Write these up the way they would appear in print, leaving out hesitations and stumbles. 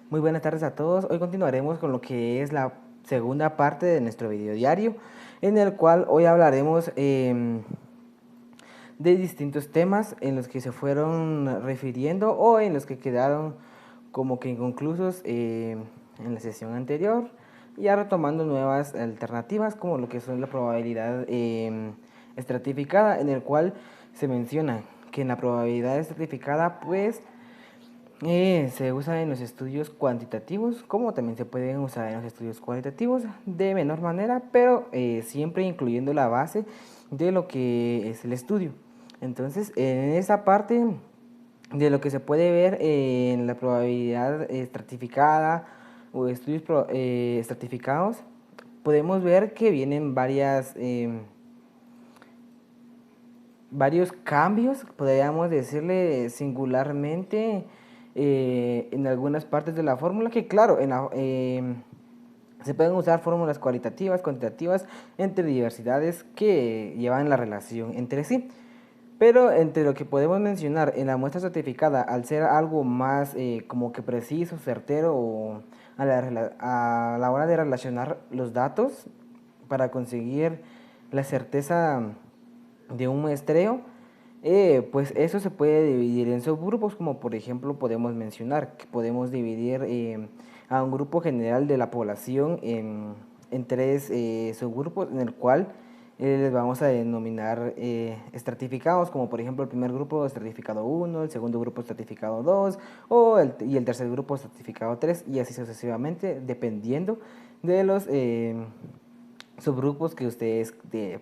Muy buenas tardes a todos. Hoy continuaremos con lo que es la segunda parte de nuestro video diario, en el cual hoy hablaremos de distintos temas en los que se fueron refiriendo o en los que quedaron como que inconclusos en la sesión anterior, ya retomando nuevas alternativas como lo que son la probabilidad estratificada, en el cual se menciona que en la probabilidad estratificada pues se usa en los estudios cuantitativos, como también se pueden usar en los estudios cualitativos de menor manera, pero siempre incluyendo la base de lo que es el estudio. Entonces, en esa parte de lo que se puede ver en la probabilidad estratificada o estudios estratificados, podemos ver que vienen varios cambios, podríamos decirle singularmente, en algunas partes de la fórmula, que claro, se pueden usar fórmulas cualitativas, cuantitativas, entre diversidades que llevan la relación entre sí. Pero entre lo que podemos mencionar en la muestra certificada, al ser algo más como que preciso, certero, o a la hora de relacionar los datos para conseguir la certeza de un muestreo, pues eso se puede dividir en subgrupos, como por ejemplo podemos mencionar que podemos dividir a un grupo general de la población en tres subgrupos, en el cual les vamos a denominar estratificados, como por ejemplo el primer grupo estratificado 1, el segundo grupo estratificado 2 y el tercer grupo estratificado 3, y así sucesivamente, dependiendo de los subgrupos que ustedes, que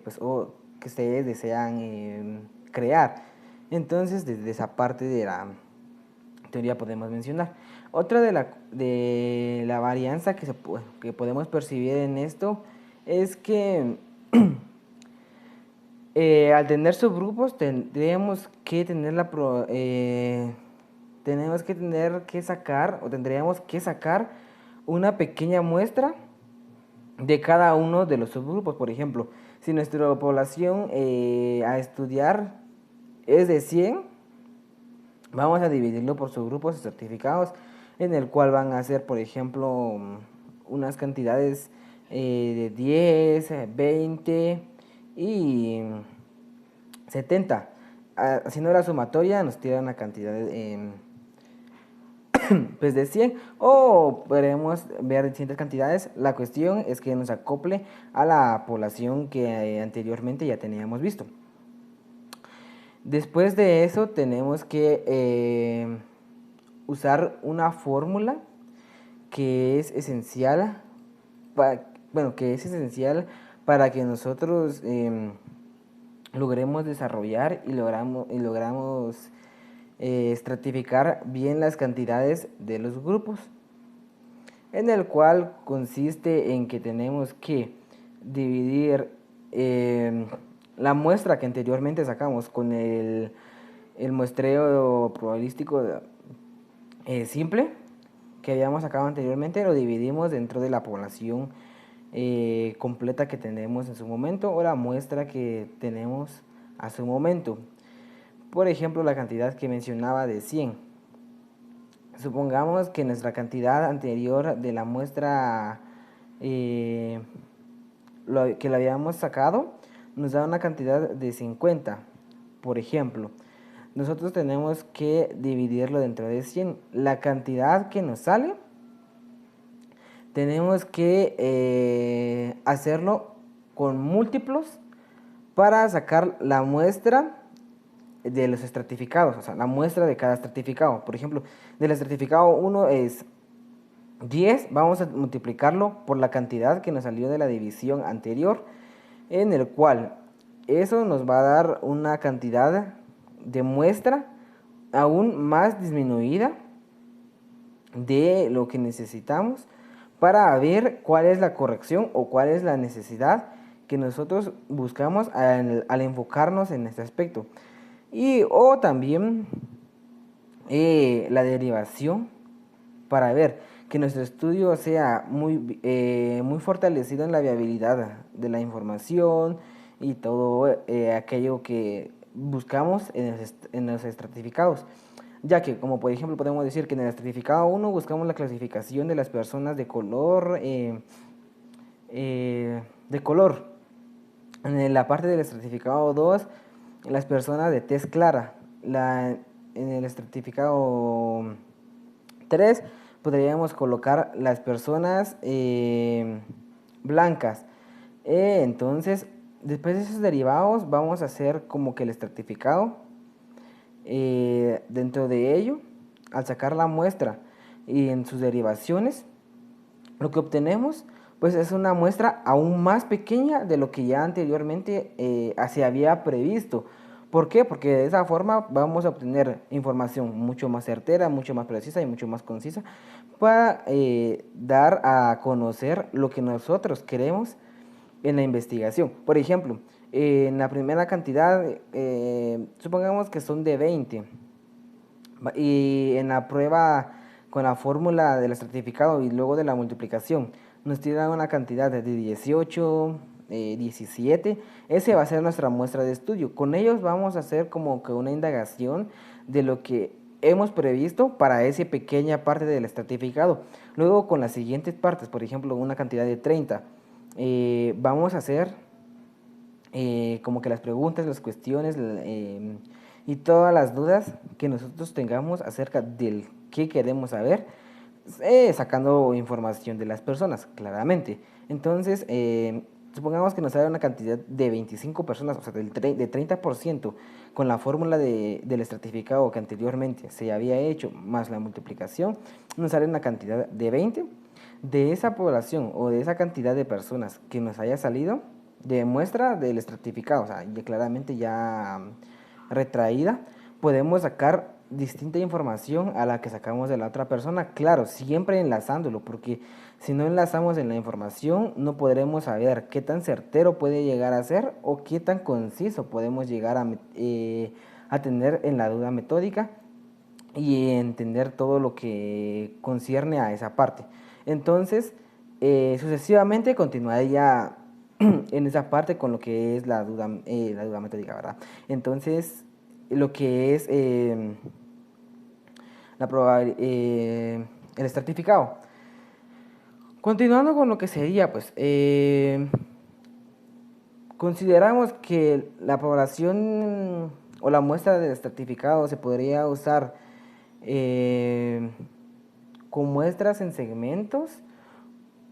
ustedes desean crear. Entonces, desde esa parte de la teoría podemos mencionar. Otra de la varianza que podemos percibir en esto es que al tener subgrupos tenemos que tener que sacar, o tendríamos que sacar una pequeña muestra de cada uno de los subgrupos. Por ejemplo, si nuestra población a estudiar es de 100, vamos a dividirlo por subgrupos certificados, en el cual van a ser, por ejemplo, unas cantidades de 10, 20 y 70. Haciendo la sumatoria nos tira una cantidad pues de 100, o podremos ver distintas cantidades. La cuestión es que nos acople a la población que anteriormente ya teníamos visto. Después de eso tenemos que usar una fórmula que es esencial que es esencial para que nosotros logremos desarrollar y logramos estratificar bien las cantidades de los grupos, en el cual consiste en que tenemos que dividir la muestra que anteriormente sacamos con el muestreo probabilístico simple que habíamos sacado anteriormente, lo dividimos dentro de la población completa que tenemos en su momento, o la muestra que tenemos a su momento. Por ejemplo, la cantidad que mencionaba de 100. Supongamos que nuestra cantidad anterior de la muestra que la habíamos sacado nos da una cantidad de 50. Por ejemplo, nosotros tenemos que dividirlo dentro de 100. La cantidad que nos sale, tenemos que hacerlo con múltiplos para sacar la muestra de los estratificados, o sea, la muestra de cada estratificado. Por ejemplo, del estratificado 1 es 10, vamos a multiplicarlo por la cantidad que nos salió de la división anterior, en el cual eso nos va a dar una cantidad de muestra aún más disminuida de lo que necesitamos para ver cuál es la corrección o cuál es la necesidad que nosotros buscamos al enfocarnos en este aspecto. O también la derivación, para ver que nuestro estudio sea muy fortalecido en la viabilidad de la información y todo aquello que buscamos en los estratificados. ya que, como por ejemplo podemos decir que en el estratificado 1 buscamos la clasificación de las personas de color. En la parte del estratificado 2, las personas de tez clara. En el estratificado 3 podríamos colocar las personas blancas. Entonces, después de esos derivados, vamos a hacer como que el estratificado. Dentro de ello, al sacar la muestra y en sus derivaciones, lo que obtenemos pues es una muestra aún más pequeña de lo que ya anteriormente se había previsto. ¿Por qué? Porque de esa forma vamos a obtener información mucho más certera, mucho más precisa y mucho más concisa para dar a conocer lo que nosotros queremos en la investigación. Por ejemplo, en la primera cantidad, supongamos que son de 20, y en la prueba con la fórmula del estratificado y luego de la multiplicación nos tiran una cantidad de 18, 17, ese va a ser nuestra muestra de estudio. Con ellos vamos a hacer como que una indagación de lo que hemos previsto para esa pequeña parte del estratificado. Luego con las siguientes partes, por ejemplo, una cantidad de 30, vamos a hacer como que las preguntas, las cuestiones y todas las dudas que nosotros tengamos acerca del qué queremos saber, sacando información de las personas, claramente. Entonces, supongamos que nos sale una cantidad de 25 personas, o sea, de 30%, con la fórmula del estratificado que anteriormente se había hecho, más la multiplicación, nos sale una cantidad de 20. De esa población o de esa cantidad de personas que nos haya salido, de muestra del estratificado, o sea, claramente ya retraída, podemos sacar distinta información a la que sacamos de la otra persona, claro, siempre enlazándolo, porque si no enlazamos en la información no podremos saber qué tan certero puede llegar a ser o qué tan conciso podemos llegar a tener en la duda metódica y entender todo lo que concierne a esa parte. Entonces, sucesivamente continuaría en esa parte con lo que es la duda metódica, ¿verdad? Entonces, lo que es el estratificado. Continuando con lo que sería, pues, consideramos que la población o la muestra del estratificado se podría usar con muestras en segmentos,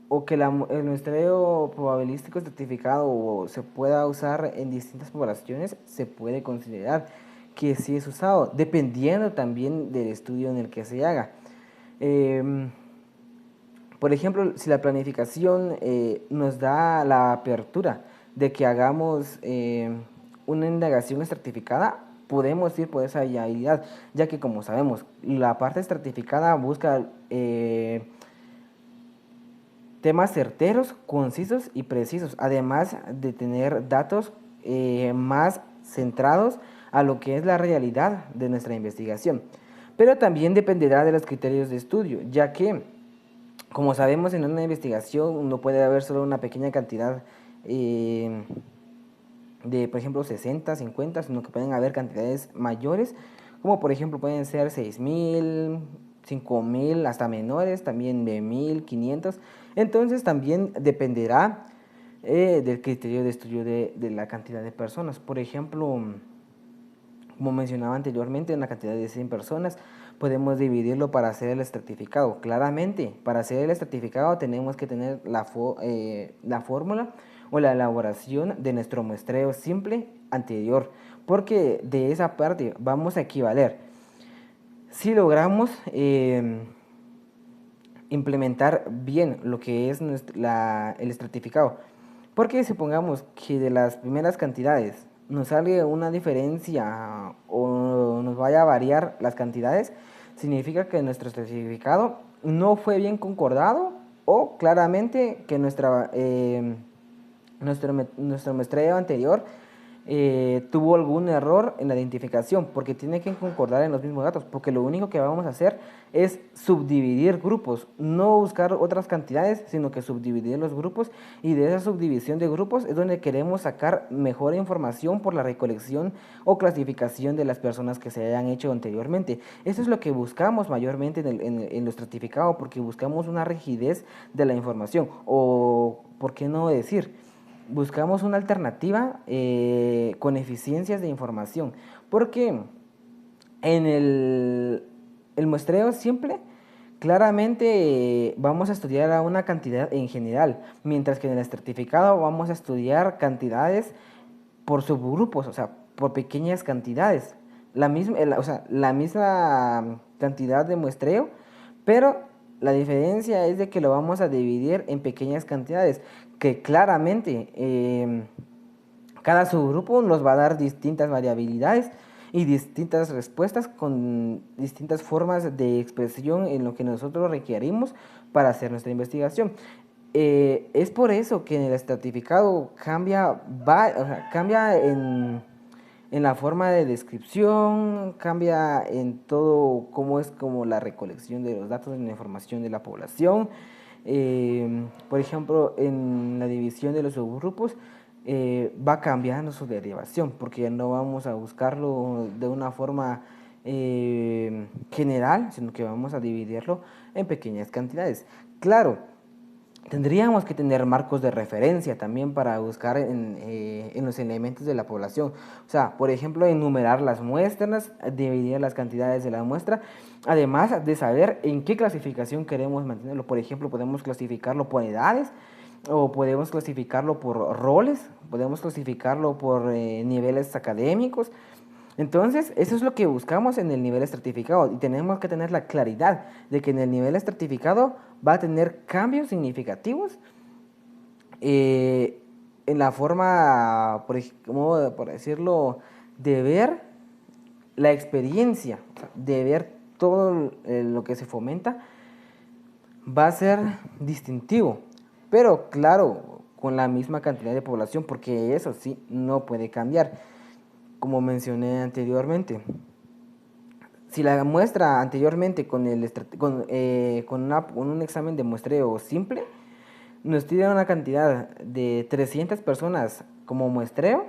o que el muestreo probabilístico estratificado se pueda usar en distintas poblaciones, se puede considerar que sí es usado, dependiendo también del estudio en el que se haga. Por ejemplo, si la planificación nos da la apertura de que hagamos una indagación estratificada, podemos ir por esa viabilidad, ya que como sabemos, la parte estratificada busca temas certeros, concisos y precisos, además de tener datos más centrados a lo que es la realidad de nuestra investigación. Pero también dependerá de los criterios de estudio, ya que, como sabemos, en una investigación no puede haber solo una pequeña cantidad de, por ejemplo, 60, 50, sino que pueden haber cantidades mayores, como por ejemplo pueden ser 6.000, 5.000, hasta menores, también de 1.500. Entonces también dependerá del criterio de estudio de la cantidad de personas. Por ejemplo, como mencionaba anteriormente, una cantidad de 100 personas, podemos dividirlo para hacer el estratificado. Claramente, para hacer el estratificado tenemos que tener la fórmula o la elaboración de nuestro muestreo simple anterior, porque de esa parte vamos a equivaler. Si logramos implementar bien lo que es el estratificado, porque supongamos que de las primeras cantidades nos sale una diferencia o nos vaya a variar las cantidades, significa que nuestro estratificado no fue bien concordado, o claramente que nuestro muestreo anterior tuvo algún error en la identificación, porque tiene que concordar en los mismos datos, porque lo único que vamos a hacer es subdividir grupos, no buscar otras cantidades, sino que subdividir los grupos, y de esa subdivisión de grupos es donde queremos sacar mejor información por la recolección o clasificación de las personas que se hayan hecho anteriormente. Eso es lo que buscamos mayormente en lo estratificado, porque buscamos una rigidez de la información, o por qué no decir, buscamos una alternativa con eficiencias de información, porque en el muestreo simple claramente vamos a estudiar a una cantidad en general, mientras que en el estratificado vamos a estudiar cantidades por subgrupos, o sea, por pequeñas cantidades. La misma cantidad de muestreo, pero la diferencia es de que lo vamos a dividir en pequeñas cantidades, que claramente cada subgrupo nos va a dar distintas variabilidades y distintas respuestas con distintas formas de expresión en lo que nosotros requerimos para hacer nuestra investigación. Es por eso que en el estratificado cambia en la forma de descripción, cambia en todo cómo es como la recolección de los datos de la información de la población. Por ejemplo, en la división de los subgrupos va cambiando su derivación, porque ya no vamos a buscarlo de una forma general, sino que vamos a dividirlo en pequeñas cantidades. Claro, tendríamos que tener marcos de referencia también para buscar en los elementos de la población. O sea, por ejemplo, enumerar las muestras, dividir las cantidades de la muestra, además de saber en qué clasificación queremos mantenerlo. Por ejemplo, podemos clasificarlo por edades, o podemos clasificarlo por roles, podemos clasificarlo por niveles académicos. Entonces, eso es lo que buscamos en el nivel estratificado, y tenemos que tener la claridad de que en el nivel estratificado va a tener cambios significativos en la forma, por decirlo, de ver la experiencia, o sea, de ver todo lo que se fomenta, va a ser distintivo, pero claro, con la misma cantidad de población, porque eso sí no puede cambiar. Como mencioné anteriormente, si la muestra anteriormente con un examen de muestreo simple nos tiene una cantidad de 300 personas como muestreo,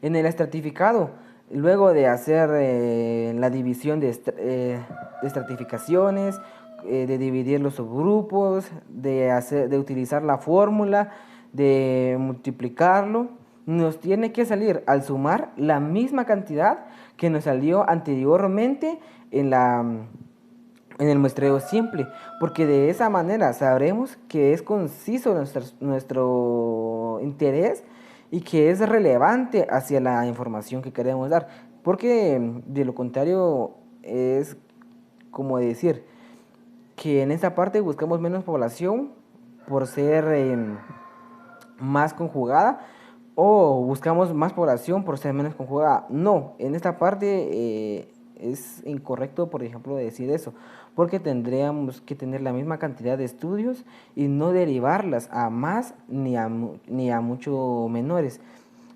en el estratificado, luego de hacer la división de estratificaciones, de dividir los subgrupos, de utilizar la fórmula, de multiplicarlo, nos tiene que salir al sumar la misma cantidad que nos salió anteriormente en el muestreo simple, porque de esa manera sabremos que es conciso nuestro interés y que es relevante hacia la información que queremos dar, porque de lo contrario es como decir que en esta parte buscamos menos población por ser más conjugada, o buscamos más población por ser menos conjugada. No, en esta parte es incorrecto, por ejemplo, decir eso, porque tendríamos que tener la misma cantidad de estudios y no derivarlas a más ni a mucho menores.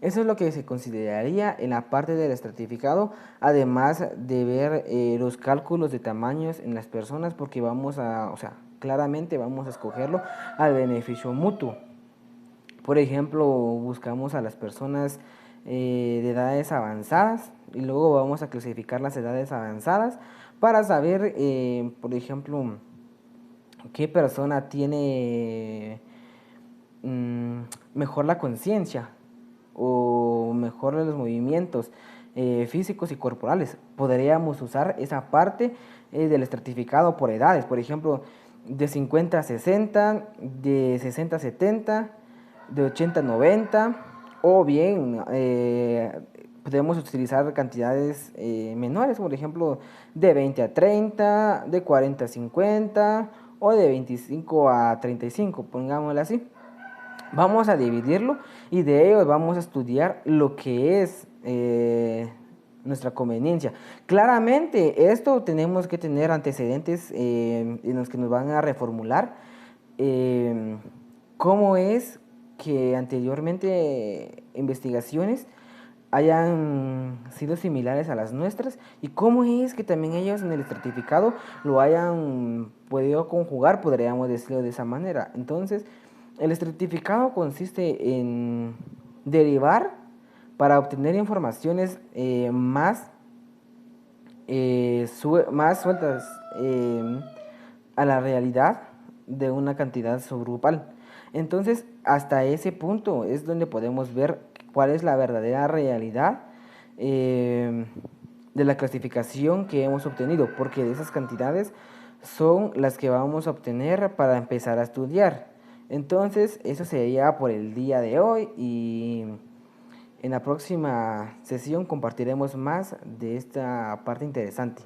Eso es lo que se consideraría en la parte del estratificado, además de ver los cálculos de tamaños en las personas, porque o sea, claramente vamos a escogerlo al beneficio mutuo. Por ejemplo, buscamos a las personas de edades avanzadas, y luego vamos a clasificar las edades avanzadas para saber, por ejemplo, qué persona tiene mejor la conciencia o mejor los movimientos físicos y corporales. Podríamos usar esa parte del estratificado por edades, por ejemplo, de 50 a 60, de 60 a 70, de 80 a 90, o bien podemos utilizar cantidades menores, por ejemplo, de 20 a 30, de 40 a 50, o de 25 a 35, pongámoslo así. Vamos a dividirlo y de ello vamos a estudiar lo que es nuestra conveniencia. Claramente, esto tenemos que tener antecedentes en los que nos van a reformular cómo es que anteriormente investigaciones hayan sido similares a las nuestras y cómo es que también ellos en el estratificado lo hayan podido conjugar, podríamos decirlo de esa manera. Entonces, el estratificado consiste en derivar para obtener informaciones más sueltas a la realidad de una cantidad subgrupal. Entonces, hasta ese punto es donde podemos ver cuál es la verdadera realidad eh, de la clasificación que hemos obtenido, porque de esas cantidades son las que vamos a obtener para empezar a estudiar. Entonces, eso sería por el día de hoy y en la próxima sesión compartiremos más de esta parte interesante.